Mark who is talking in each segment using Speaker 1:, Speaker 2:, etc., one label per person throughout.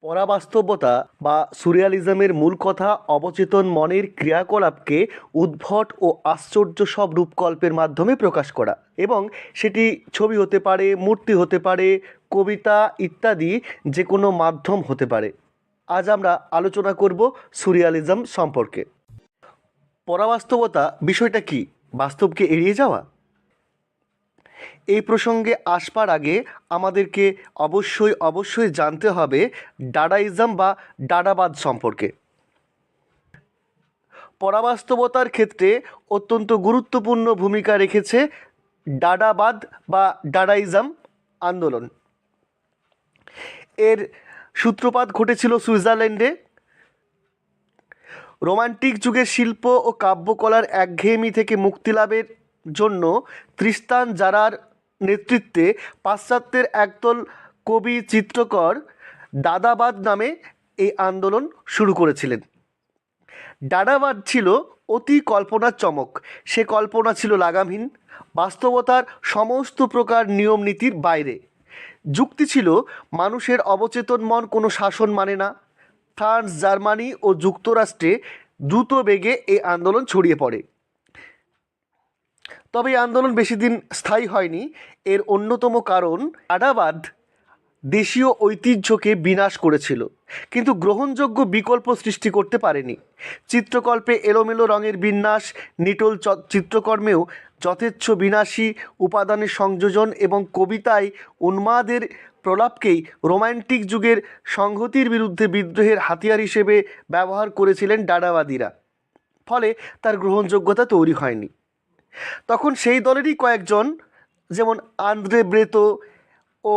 Speaker 1: পরাবাস্তবতা বা সুরিয়ালিজমের মূল কথা অবচেতন মনের ক্রিয়াকলাপকে উদ্ভট ও আশ্চর্য সব রূপকল্পের মাধ্যমে প্রকাশ করা, এবং সেটি ছবি হতে পারে, মূর্তি হতে পারে, কবিতা ইত্যাদি যে কোনো মাধ্যম হতে পারে। আজ আমরা আলোচনা করব সুরিয়ালিজম সম্পর্কে। পরাবাস্তবতা বিষয়টা কি? বাস্তবকে এড়িয়ে যাওয়া? এই প্রসঙ্গে আসবার আগে আমাদেরকে অবশ্যই জানতে হবে ডাডাইজম বা ডাডাবাদ সম্পর্কে। পরাবাস্তবতার ক্ষেত্রে অত্যন্ত গুরুত্বপূর্ণ ভূমিকা রেখেছে ডাডাবাদ বা ডাডাইজম আন্দোলন। এর সূত্রপাত ঘটেছিল সুইজারল্যান্ডে। রোমান্টিক যুগের শিল্প ও কাব্যকলার একঘেয়েমি থেকে মুক্তি লাভের জন্য তৃস্তান জারার নেতৃত্বে পাশ্চাত্যের একদল কবি চিত্রকর ডাডাবাদ নামে এই আন্দোলন শুরু করেছিলেন। ডাডাবাদ ছিল অতি কল্পনার চমক। সে কল্পনা ছিল লাগামহীন, বাস্তবতার সমস্ত প্রকার নিয়ম নীতির বাইরে। যুক্তি ছিল মানুষের অবচেতন মন কোনো শাসন মানে না। ফ্রান্স, জার্মানি ও যুক্তরাষ্ট্রে দ্রুত বেগে এই আন্দোলন ছড়িয়ে পড়ে। তবে এই আন্দোলন বেশি দিন স্থায়ী হয়নি। এর অন্যতম কারণ, ডাডাবাদ দেশীয় ঐতিহ্যকে বিনাশ করেছিল, কিন্তু গ্রহণযোগ্য বিকল্প সৃষ্টি করতে পারেনি। চিত্রকল্পে এলোমেলো রঙের বিন্যাস, নিটোল চিত্রকর্মেও যথেচ্ছ বিনাশী উপাদানের সংযোজন এবং কবিতায় উন্মাদের প্রলাপকেই রোম্যান্টিক যুগের সংহতির বিরুদ্ধে বিদ্রোহের হাতিয়ার হিসেবে ব্যবহার করেছিলেন ডাডাবাদীরা। ফলে তার গ্রহণযোগ্যতা তৈরি হয়নি। তখন সেই দলেরই কয়েকজন, যেমন আন্দ্রে ব্রেতো ও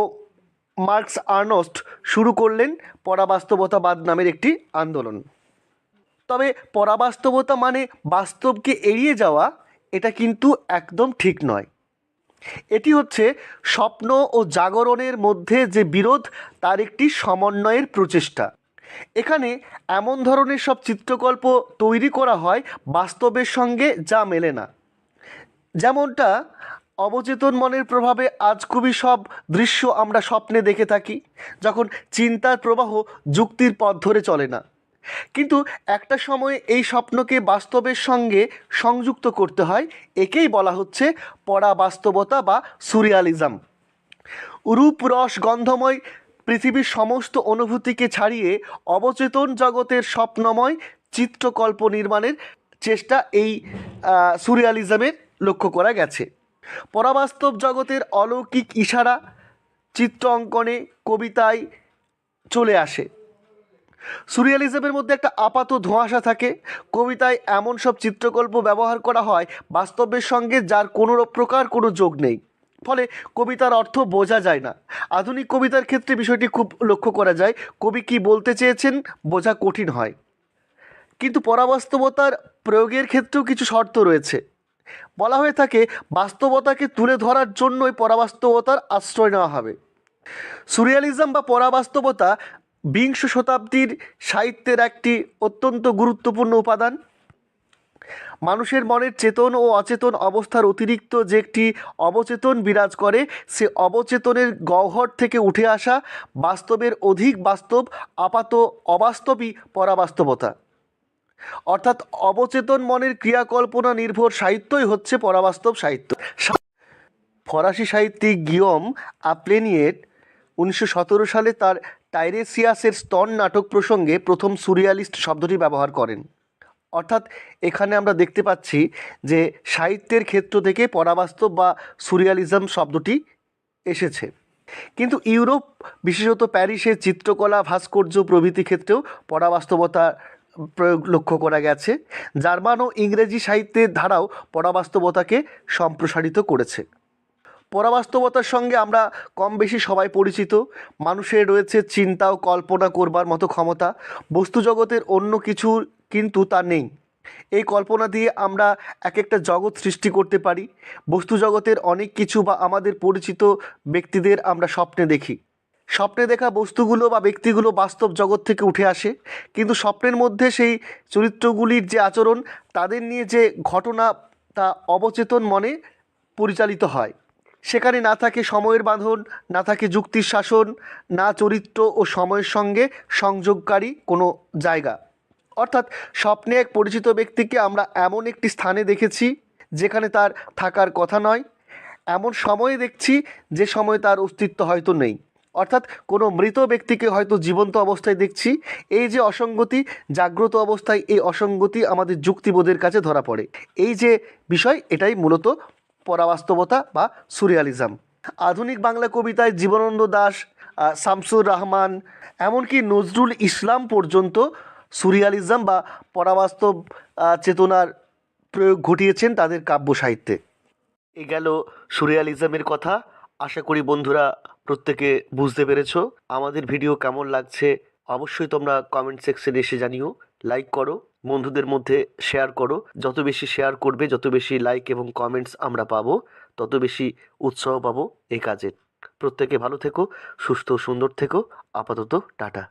Speaker 1: মার্কস আর্নস্ট, শুরু করলেন পরাবাস্তবতাবাদ নামের একটি আন্দোলন। তবে পরাবাস্তবতা মানে বাস্তবকে এড়িয়ে যাওয়া, এটা কিন্তু একদম ঠিক নয়। এটি হচ্ছে স্বপ্ন ও জাগরণের মধ্যে যে বিরোধ, তার একটি সমন্বয়ের প্রচেষ্টা। এখানে এমন ধরনের সব চিত্রকল্প তৈরি করা হয় বাস্তবের সঙ্গে যা মেলে না। যেমনটা অবচেতন মনের প্রভাবে আজ খুবই সব দৃশ্য আমরা স্বপ্নে দেখে থাকি, যখন চিন্তার প্রবাহ যুক্তির পথ ধরে চলে না। কিন্তু একটা সময়ে এই স্বপ্নকে বাস্তবের সঙ্গে সংযুক্ত করতে হয়। একেই বলা হচ্ছে পরাবাস্তবতা বা সুরিয়ালিজম। রূপ, রস, গন্ধময় পৃথিবীর সমস্ত অনুভূতিকে ছাড়িয়ে অবচেতন জগতের স্বপ্নময় চিত্রকল্প নির্মাণের চেষ্টা এই সুরিয়ালিজমের লক্ষ্য করা গেছে। পরাবাস্তব জগতের অলৌকিক ইশারা চিত্র অঙ্কনে, কবিতায় চলে আসে। সুরিয়ালিজমের মধ্যে একটা আপাত ধোঁয়াশা থাকে। কবিতায় এমন সব চিত্রকল্প ব্যবহার করা হয় বাস্তবের সঙ্গে যার কোনো প্রকার কোনো যোগ নেই, ফলে কবিতার অর্থ বোঝা যায় না। আধুনিক কবিতার ক্ষেত্রে বিষয়টি খুব লক্ষ্য করা যায়। কবি কী বলতে চেয়েছেন বোঝা কঠিন হয়। কিন্তু পরাবাস্তবতার প্রয়োগের ক্ষেত্রেও কিছু শর্ত রয়েছে। বলা হয়ে থাকে বাস্তবতাকে তুলে ধরার জন্যই পরাবাস্তবতার আশ্রয় নেওয়া হবে। সুরিয়ালিজম বা পরাবাস্তবতা বিংশ শতাব্দীর সাহিত্যের একটি অত্যন্ত গুরুত্বপূর্ণ উপাদান। মানুষের মনের চেতন ও অচেতন অবস্থার অতিরিক্ত যে একটি অবচেতন বিরাজ করে, সে অবচেতনের গহ্বর থেকে উঠে আসা বাস্তবের অধিক বাস্তব, আপাত অবাস্তবই পরাবাস্তবতা। অর্থাৎ অবচেতন মনের ক্রিয়াকল্পনা নির্ভর সাহিত্যই হচ্ছে পরাবাস্তব সাহিত্য। ফরাসি সাহিত্যিক গিয়ম আপলেনিয়েট 1917 সালে তার টাইরেসিয়াসের স্তন নাটক প্রসঙ্গে প্রথম সুরিয়ালিস্ট শব্দটি ব্যবহার করেন। অর্থাৎ এখানে আমরা দেখতে পাচ্ছি যে সাহিত্যের ক্ষেত্র থেকে পরাবাস্তব বা সুরিয়ালিজম শব্দটি এসেছে। কিন্তু ইউরোপ, বিশেষত প্যারিসের চিত্রকলা, ভাস্কর্য প্রভৃতি ক্ষেত্রেও পরাবাস্তবতার প্রয়োগ লক্ষ্য করা গেছে। জার্মান ও ইংরেজি সাহিত্যের ধারাও পরাবাস্তবতাকে সম্প্রসারিত করেছে। পরাবাস্তবতার সঙ্গে আমরা কম বেশি সবাই পরিচিত। মানুষের রয়েছে চিন্তা ও কল্পনা করবার মতো ক্ষমতা। বস্তু জগতের অন্য কিছু কিন্তু তা নেই। এই কল্পনা দিয়ে আমরা এক একটা জগৎ সৃষ্টি করতে পারি। বস্তু জগতের অনেক কিছু বা আমাদের পরিচিত ব্যক্তিদের আমরা স্বপ্নে দেখি। স্বপ্নে দেখা বস্তুগুলো বা ব্যক্তিগুলো বাস্তব জগৎ থেকে উঠে আসে, কিন্তু স্বপ্নের মধ্যে সেই চরিত্রগুলির যে আচরণ, তাদের নিয়ে যে ঘটনা, তা অবচেতন মনে পরিচালিত হয়। সেখানে না থাকে সময়ের বাঁধন, না থাকে যুক্তির শাসন, না চরিত্র ও সময়ের সঙ্গে সংযোগকারী কোনো জায়গা। অর্থাৎ স্বপ্নে এক পরিচিত ব্যক্তিকে আমরা এমন একটি স্থানে দেখেছি যেখানে তার থাকার কথা নয়, এমন সময়ে দেখছি যে সময় তার অস্তিত্ব হয়তো নেই। অর্থাৎ কোনো মৃত ব্যক্তিকে হয়তো জীবন্ত অবস্থায় দেখছি। এই যে অসঙ্গতি, জাগ্রত অবস্থায় এই অসঙ্গতি আমাদের যুক্তিবোধের কাছে ধরা পড়ে। এই যে বিষয়, এটাই মূলত পরাবাস্তবতা বা সুরিয়ালিজম। আধুনিক বাংলা কবিতায় জীবনানন্দ দাশ, শামসুর রহমান, এমনকি নজরুল ইসলাম পর্যন্ত সুরিয়ালিজম বা পরাবাস্তব চেতনার প্রয়োগ ঘটিয়েছেন তাদের কাব্য সাহিত্যে। এ গেল সুরিয়ালিজমের কথা। আশা করি বন্ধুরা প্রত্যেকে বুঝতে পেরেছো। আমাদের ভিডিও কেমন লাগছে অবশ্যই তোমরা কমেন্ট সেকশনে এসে জানিও। লাইক করো, বন্ধুদের মধ্যে শেয়ার করো। যত বেশি শেয়ার করবে, যত বেশি লাইক এবং কমেন্টস আমরা পাবো, তত বেশি উৎসাহ পাবো এই কাজে। প্রত্যেকে ভালো থেকো, সুস্থ ও সুন্দর থেকো। আপাতত টাটা।